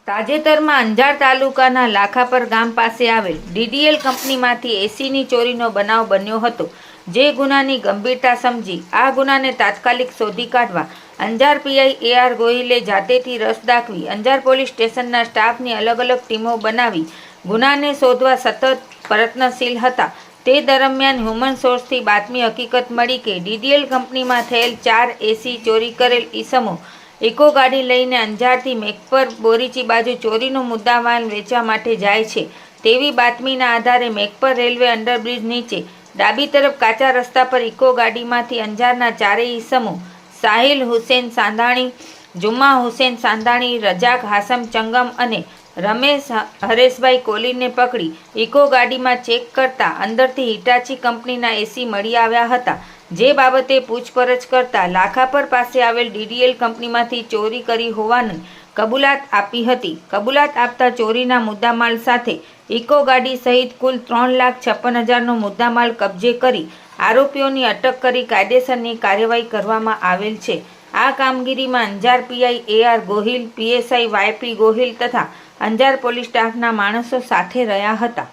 તાજેતરમાં અંજાર તાલુકાના લાખાપર ગામ પાસે આવેલ ડીડીએલ કંપનીમાંથી એસીની ચોરીનો બનાવ બન્યો હતો। જે ગુનાની ગંભીરતા સમજી આ ગુનાને તાત્કાલિક શોધી કાઢવા અંજાર પીઆઈ AR ગોહિલે જાતેથી રસ દાખવી અંજાર પોલીસ સ્ટેશનના સ્ટાફની અલગ અલગ ટીમો બનાવી ગુનાને શોધવા સતત પ્રયત્નશીલ હતા। તે દરમિયાન હ્યુમન સોર્સથી બાતમી હકીકત મળી કે ડીડીએલ કંપનીમાં થયેલ 4 એસી ચોરી કરેલ ઈસમો ઇકો ગાડી લઈને અંજારથી મેઘપર બોરીચી બાજુ ચોરીનો મુદ્દામાલ વેચવા માટે જાય છે તેવી બાતમીના આધારે મેઘપર રેલવે અંડરબ્રિજ નીચે ડાબી તરફ કાચા રસ્તા પર ઇકો ગાડીમાંથી અંજારના 4 ઈસમો સાહિલ હુસેન સાંધાણી, જુમ્મા હુસેન સાંધાણી, રજાક હાસમ ચંગમ અને રમેશ હરેશભાઈ કોલીને પકડી ઇકો ગાડીમાં ચેક કરતા અંદરથી હિટાચી કંપનીના એસી મળી આવ્યા હતા। જે બાબતે પૂછપરછ કરતા લાખાપર પાસે આવેલ ડીડીએલ કંપનીમાંથી ચોરી કરી હોવાની કબૂલાત આપી હતી। કબૂલાત આપતા ચોરીના મુદ્દામાલ સાથે ઇકો ગાડી સહિત કુલ 3,56,000નો મુદ્દામાલ કબજે કરી આરોપીઓની અટક કરી કાયદેસરની કાર્યવાહી કરવામાં આવેલ છે। આ કામગીરીમાં Anjar PI AR Gohil, PSI YP Gohil તથા અંજાર પોલીસ સ્ટાફના માણસો સાથે રહ્યા હતા।